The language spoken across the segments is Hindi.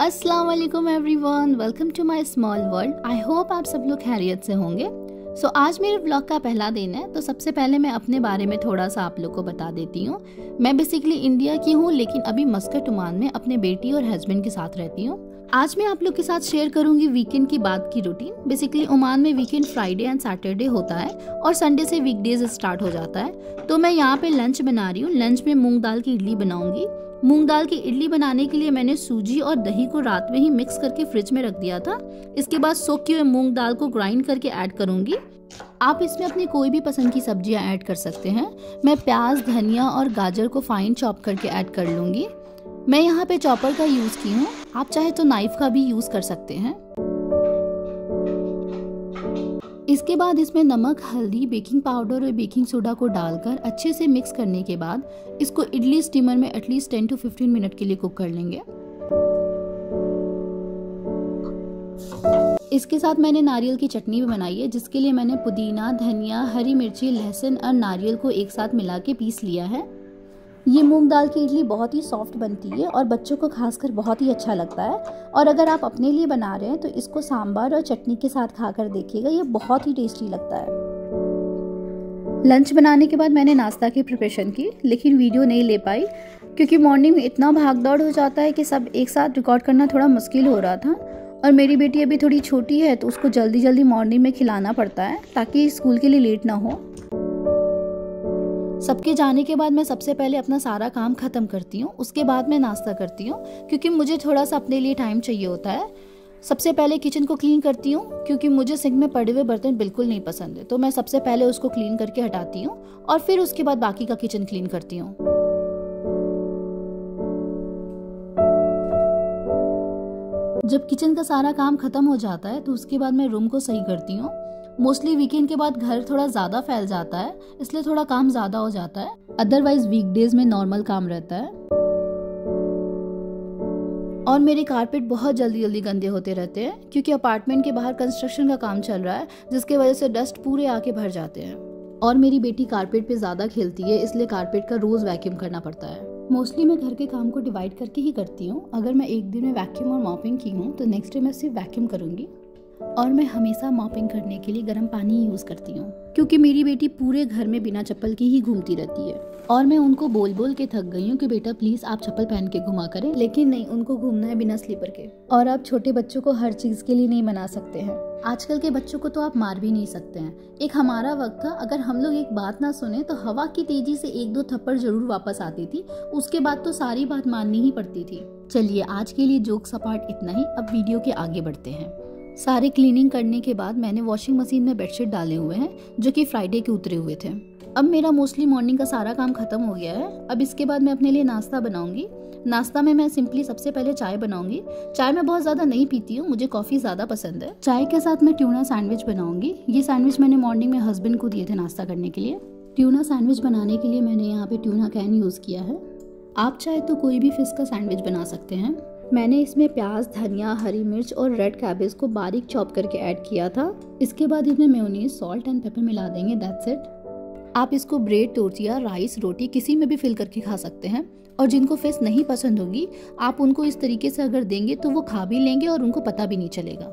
अस्सलाम वालेकुम everyone, welcome to my small world. I hope आप सब लोग खैरियत से होंगे। आज मेरे व्लॉग का पहला दिन है, तो सबसे पहले मैं अपने बारे में थोड़ा सा आप लोग को बता देती हूँ। मैं बेसिकली इंडिया की हूँ, लेकिन अभी मस्कट ओमान में अपने बेटी और हस्बैंड के साथ रहती हूँ। आज मैं आप लोग के साथ शेयर करूंगी वीकेंड की बाद की रूटीन। बेसिकली ओमान में वीकेंड फ्राइडे एंड सैटरडे होता है और संडे से वीकडेज स्टार्ट हो जाता है। तो मैं यहाँ पे लंच बना रही हूँ। लंच में मूंग दाल की इडली बनाऊंगी। मूंग दाल की इडली बनाने के लिए मैंने सूजी और दही को रात में ही मिक्स करके फ्रिज में रख दिया था। इसके बाद सोख की हुई मूंग दाल को ग्राइंड करके ऐड करूंगी। आप इसमें अपनी कोई भी पसंद की सब्जियां ऐड कर सकते हैं। मैं प्याज, धनिया और गाजर को फाइन चॉप करके ऐड कर लूंगी। मैं यहाँ पे चॉपर का यूज की हूँ, आप चाहे तो नाइफ का भी यूज कर सकते हैं। इसके बाद इसमें नमक, हल्दी, बेकिंग पाउडर और बेकिंग सोडा को डालकर अच्छे से मिक्स करने के बाद इसको इडली स्टीमर में एटलीस्ट 10 to 15 मिनट के लिए कुक कर लेंगे। इसके साथ मैंने नारियल की चटनी भी बनाई है, जिसके लिए मैंने पुदीना, धनिया, हरी मिर्ची, लहसुन और नारियल को एक साथ मिला के पीस लिया है। ये मूंग दाल की इडली बहुत ही सॉफ्ट बनती है और बच्चों को खासकर बहुत ही अच्छा लगता है। और अगर आप अपने लिए बना रहे हैं तो इसको सांभर और चटनी के साथ खाकर देखिएगा, ये बहुत ही टेस्टी लगता है। लंच बनाने के बाद मैंने नाश्ता की प्रिपरेशन की, लेकिन वीडियो नहीं ले पाई क्योंकि मॉर्निंग में इतना भाग दौड़ हो जाता है कि सब एक साथ रिकॉर्ड करना थोड़ा मुश्किल हो रहा था। और मेरी बेटी अभी थोड़ी छोटी है, तो उसको जल्दी जल्दी मॉर्निंग में खिलाना पड़ता है ताकि स्कूल के लिए लेट ना हो। सबके जाने के बाद मैं सबसे पहले अपना सारा काम खत्म करती हूँ, उसके बाद मैं नाश्ता करती हूँ क्योंकि मुझे थोड़ा सा अपने लिए टाइम चाहिए होता है। सबसे पहले किचन को क्लीन करती हूँ क्योंकि मुझे सिंक में पड़े हुए बर्तन बिल्कुल नहीं पसंद है, तो मैं सबसे पहले उसको क्लीन करके हटाती हूँ और फिर उसके बाद बाकी का किचन क्लीन करती हूँ। जब किचन का सारा काम खत्म हो जाता है तो उसके बाद मैं रूम को सही करती हूँ। मोस्टली वीकेंड के बाद घर थोड़ा ज्यादा फैल जाता है, इसलिए थोड़ा काम ज्यादा हो जाता है। अदरवाइज वीकडेज में नॉर्मल काम रहता है। और मेरे कारपेट बहुत जल्दी जल्दी गंदे होते रहते हैं क्योंकि अपार्टमेंट के बाहर कंस्ट्रक्शन का काम चल रहा है, जिसके वजह से डस्ट पूरे आके भर जाते हैं। और मेरी बेटी कारपेट पे ज्यादा खेलती है, इसलिए कारपेट का रोज वैक्यूम करना पड़ता है। मोस्टली मैं घर के काम को डिवाइड करके ही करती हूँ। अगर मैं एक दिन में वैक्यूम और मॉपिंग की हूँ तो नेक्स्ट डे मैं सिर्फ वैक्यूम करूंगी। और मैं हमेशा मॉपिंग करने के लिए गर्म पानी यूज करती हूँ क्योंकि मेरी बेटी पूरे घर में बिना चप्पल के ही घूमती रहती है। और मैं उनको बोल बोल के थक गई हूँ कि बेटा प्लीज आप चप्पल पहन के घुमा करें, लेकिन नहीं, उनको घूमना है बिना स्लीपर के। और आप छोटे बच्चों को हर चीज के लिए नहीं मना सकते हैं। आजकल के बच्चों को तो आप मार भी नहीं सकते हैं। एक हमारा वक्त था, अगर हम लोग एक बात ना सुने तो हवा की तेजी से 1-2 थप्पड़ जरूर वापस आती थी, उसके बाद तो सारी बात माननी ही पड़ती थी। चलिए आज के लिए जोक्स अपार्ट इतना ही, अब वीडियो के आगे बढ़ते हैं। सारे क्लीनिंग करने के बाद मैंने वॉशिंग मशीन में बेडशीट डाले हुए हैं जो कि फ्राइडे के उतरे हुए थे। अब मेरा मोस्टली मॉर्निंग का सारा काम खत्म हो गया है। अब इसके बाद मैं अपने लिए नाश्ता बनाऊंगी। नाश्ता में मैं सिंपली सबसे पहले चाय बनाऊंगी। चाय मैं बहुत ज्यादा नहीं पीती हूँ, मुझे कॉफी ज्यादा पसंद है। चाय के साथ मैं ट्यूना सैंडविच बनाऊंगी। ये सैंडविच मैंने मॉर्निंग में हस्बैंड को दिए थे नाश्ता करने के लिए। ट्यूना सैंडविच बनाने के लिए मैंने यहाँ पे ट्यूना कैन यूज किया है। आप चाहे तो कोई भी फिश का सैंडविच बना सकते हैं। मैंने इसमें प्याज, धनिया, हरी मिर्च और रेड कैबेज को बारीक चॉप करके ऐड किया था। इसके बाद इसमें मेयोनीज, सॉल्ट एंड पेपर मिला देंगे, दैट्स इट। आप इसको ब्रेड, टोर्टिया, राइस, रोटी किसी में भी फिल करके खा सकते हैं। और जिनको फिश नहीं पसंद होगी, आप उनको इस तरीके से अगर देंगे तो वो खा भी लेंगे और उनको पता भी नहीं चलेगा।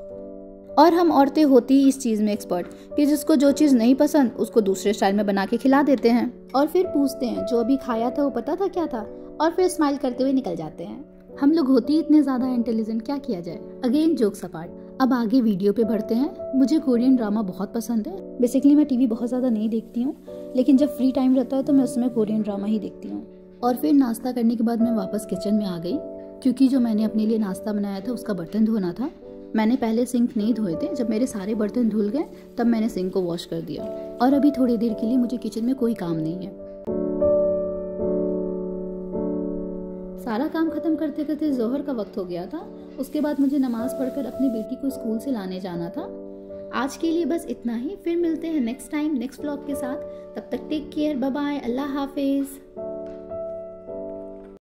और हम औरतें होती ही इस चीज में एक्सपर्ट कि जिसको जो चीज नहीं पसंद उसको दूसरे स्टाइल में बना के खिला देते हैं और फिर पूछते हैं जो अभी खाया था वो पता था क्या था, और फिर स्माइल करते हुए निकल जाते हैं। हम लोग होते ही इतने ज्यादा इंटेलिजेंट, क्या किया जाए। अगेन जोक्स अपार्ट, अब आगे वीडियो पे बढ़ते हैं। मुझे कोरियन ड्रामा बहुत पसंद है। बेसिकली मैं टीवी बहुत ज्यादा नहीं देखती हूँ, लेकिन जब फ्री टाइम रहता है तो मैं उसमें कोरियन ड्रामा ही देखती हूँ। और फिर नाश्ता करने के बाद मैं वापस किचन में आ गई क्योंकि जो मैंने अपने लिए नाश्ता बनाया था उसका बर्तन धोना था। मैंने पहले सिंक नहीं धोए थे। जब मेरे सारे बर्तन धुल गए तब मैंने सिंक को वॉश कर दिया। और अभी थोड़ी देर के लिए मुझे किचन में कोई काम नहीं है। सारा काम खत्म करते करते जोहर का वक्त हो गया था। उसके बाद मुझे नमाज पढ़कर अपनी बेटी को स्कूल से लाने जाना था। आज के लिए बस इतना ही, फिर मिलते हैं नेक्स्ट टाइम नेक्स्ट व्लॉग के साथ। तब तक टेक केयर, बाय बाय, अल्लाह हाफिज।